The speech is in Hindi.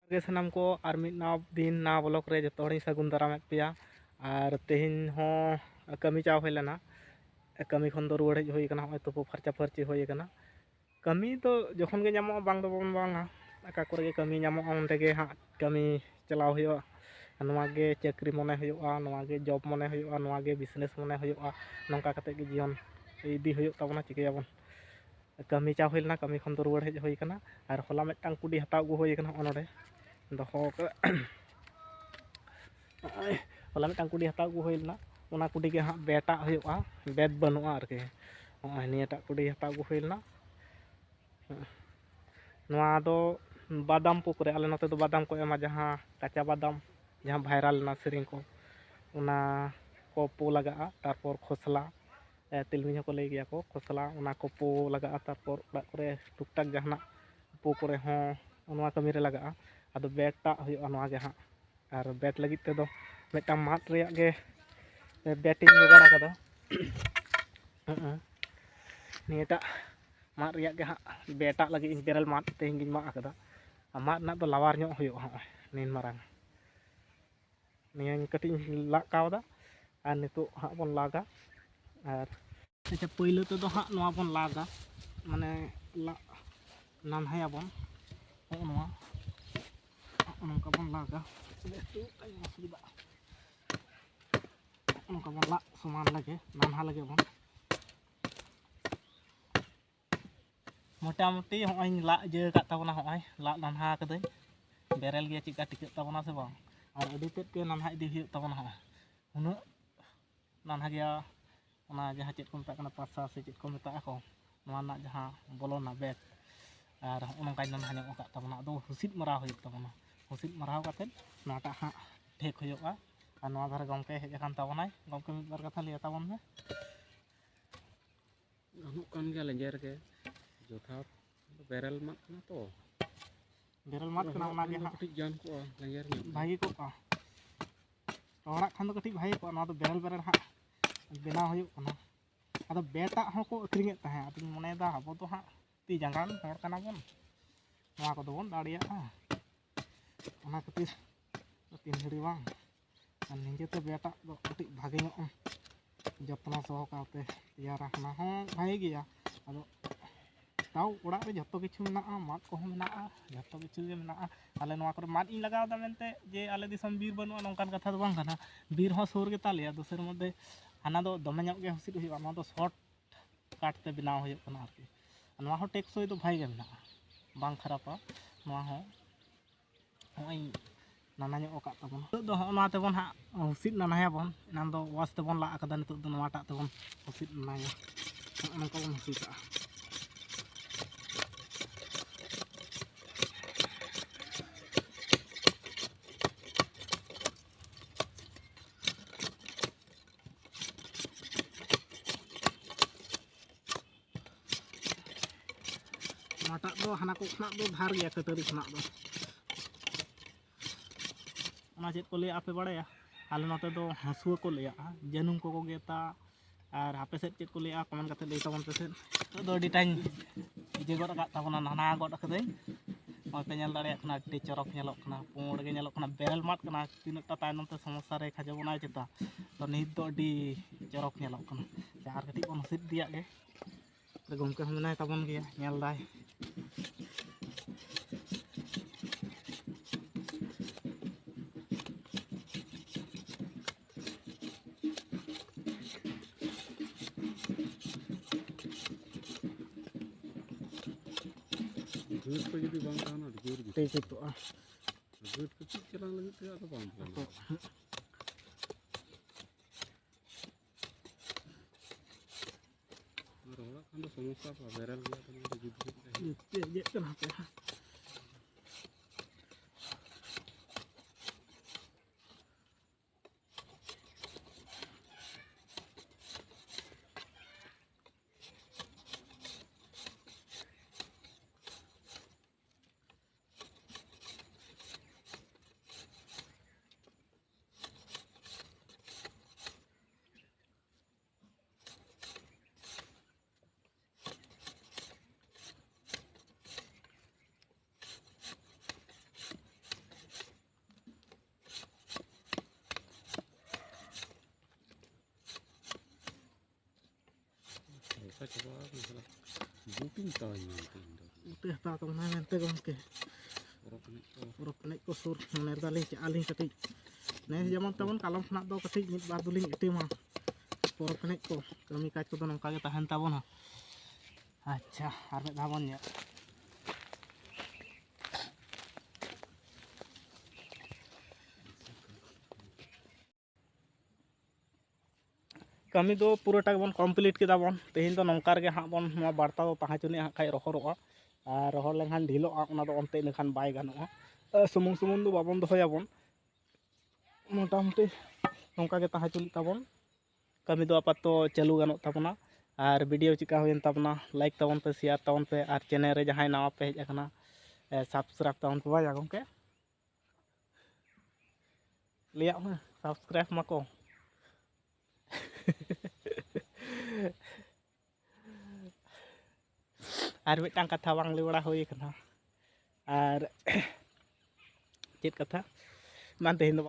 सामान को और मिड नाव दिन नाव ब्लॉक रे जो हड़ी सगुन दारामेद पेया और तेहन हो कमी चाव हो लेना कमी खन दो रुआड़ हज होई कना होय तुपो फरचा फरची होई कना कमी तो जखन गे नामो बांग दो बांगा अका करे गे कमी नामो ओंडे गे हा कमी चलाव हुआ नवा गे चाकरी मने हुआ नवा गे जॉब मने हुआ नवा गे बिजनेस मने हुआ नौका कते गे जीवन इदी हुआ तबना चिकैयाबन कमी चाव होई लेना कमी खन दो रुआड़ हज होई कना और होला मिदटांग कुडी हताव गु होई कना ओनडे दहो होला मिदटांग कुडी हताव गु होई लेना ओना कुडी गे हा बेटा हुआ बेद बनुआ आरके नियाटा कुडी हताव गु होई लेना नवा दो बादाम पुकुरे आले नते दो बादाम को एमा जहां काचा बादाम जहां भाइराल ना सेरिंग को ओना को पो लगा तारपर खोसला तिलमिन को लई गया को खोसला ओना को पो लगा तारपर ओड़ा करे टुकटाक जहाना पो करे हो ओनवा कमी रे लगा आदो बेटा हुआ नवा गे हां और बेट लगित ते दो मिदटां माट रेया गे बेटिंग जोगाड़ कदा नियटा माट रेया गे हां बेटा लगी इन बेरल माट तेहिं गिन मा कदा माट ना दो लावार ᱧᱚᱜ हुआ हां नीन मारांग नियन कटिंग ला कावदा और नितो हां बन लागा और अच्छा पहिले ते दो हां नवा बन लागा माने ला नानहायाबन नवा नौका बन लागा नौका बन ला समान लगे नानहा लगे बन मोटामुटी हॉय ला जे का तबना हॉय ला नानहा कदई बेरेल गे चिका टिकट तबना से बांग और अडी तेद के नानहा इदी हुई तबना हॉय उनु नानहा गया ओना जहां चेत को मेता कना पासा से चेत को मेता को नवा ना जहां बोलोना बैग और ओनका नानहा ᱧᱚᱜ का तबना दो हुसिद मराव हुई तबना हुसिद मराव काते नाटा हां ठेक हुआ और नवा धारे गमके हेज कान तबनाय गमके मिद बार कथा लिया तबन में गानों कान गया लेंजर के जोथा बेरल मात ना तो बेरल मात कना ओना गे हां कटिक जान को लेंजर में भागी को का ओड़ा खान दो कटिक भाई को ना तो बेरल बेरल हां बेना हुई कना आदो बेटा हो को अक्रिंगे तहे आदो मने दा अब तो हां ती जंगान हर कना बन नवा को दो बन दाड़िया ओना खातिर तीन घड़ी बांग निजे तो बेटा दो कटिक भागे ᱧᱚᱜ जत्न सहकाते तैयारा ना हो भाई गया आदो ताऊ ओड़ा रे जत्तो किछु मेना मात को मेना जत्तो किछु गे मेना आले नवा करे मात इन लगाव दा मेनते जे आले दिसम बीर बनुआ नोंकान कथा दो बांग कना बीर हो सोर गे तालिया दूसर मध्य हाना दो दमे ᱧᱚᱜ गे हुसिद हुआ ना दो शॉर्ट काट ते बनाव हुई कना आरकी नवा हो टेक्सोय दो भाई गे मेना बांग खरापा नवा हो होय नाना ᱧᱚᱜ का तबन दो ओना तेबन हा हुसिद नानाया बन नान दो वास तेबन ला कदा नितो दो नवाटा तेबन हुसिद नाया नका बन हुसिदा माटा दो हाना को खना दो धार गया कटरी खना दो ओना चेत को ले आपे बड़ाया आले नते दो हंसुआ को लेया जनुम को गेता और आपे सेट चेत को लेया कमेंट करते ले तबन पे सेट दो अडी टाइम जे गड का तबना नाना गड कदई ओते नेल दाड़े खना टी चरक नेलक खना पुंड गे नेलक खना बेरल मात कना तीनटा तायनम ते समस्या रे खजबना चेता तो नित दो अडी चरक नेलक खना चार कटी बन हसिद दिया गे गमके हम नाय तबन गया नेल दाय दूध को यदि बांग ताना दूध की ठीक तो दूध को चिक चलान लगी तो आता बांग तो और होला खान तो समस्या का बेरल गया तो दूध ये कना पे ᱩᱛᱩᱧ ᱦᱟᱛᱟᱣᱟᱹᱧ ᱢᱮᱱᱛᱮ ᱤᱧ ᱫᱚ ᱩᱛᱩ ᱦᱟᱛᱟᱣ ᱛᱟᱵᱚᱱᱟᱭ ᱢᱮᱱᱛᱮ ᱜᱚᱢᱠᱮ ᱯᱚᱨᱚᱵᱽ ᱮᱱᱮᱡ ᱠᱚ ᱥᱩᱨ ᱢᱚᱱᱮ ᱨᱮᱫᱟᱞᱤᱧ ᱪᱟᱜ ᱟᱹᱞᱤᱧ ᱠᱟᱹᱴᱤᱡ ᱱᱮᱥ ᱡᱮᱢᱚᱱ ᱛᱮᱢᱚᱱ ᱠᱟᱞᱚᱢ ᱠᱷᱚᱱᱟᱜ ᱫᱚ ᱠᱟᱹᱴᱤᱡ ᱢᱤᱫ ᱵᱟᱨ ᱫᱚᱞᱤᱧ ᱮᱴᱮᱢᱟ ᱯᱚᱨᱚᱵᱽ ᱮᱱᱮᱡ ᱠᱚ ᱠᱟᱹᱢᱤ ᱠᱟᱡᱽ ᱠᱚᱫᱚ ᱱᱚᱝᱠᱟ ᱜᱮ ᱛᱟᱦᱮᱱ ᱛᱟᱵᱚᱱᱟ ᱟᱪᱪᱷᱟ ᱟᱨ ᱢᱤᱫ ᱫᱷᱟᱣ ᱵᱚᱱ ᱧᱮᱞ kami do pura tak bon complete kita bon tehin do nongkar ge hak bon nua barta do taha chuni hak kai rohoroa ar rohor lenghan dhilo a ona do onte nekhan bai ganoa sumung sumung do babon dohoya bon motamuti nongka ge taha chuni tabon kami do apato chalu ganok tabona ar video chika huyen tabona like tabon pe share tabon pe ar channel re jahay nawa pe hej akana subscribe tabon pe baya gomke liak ma subscribe mako ar mitang katha bang le bada hoy kana ar chit katha man tehin do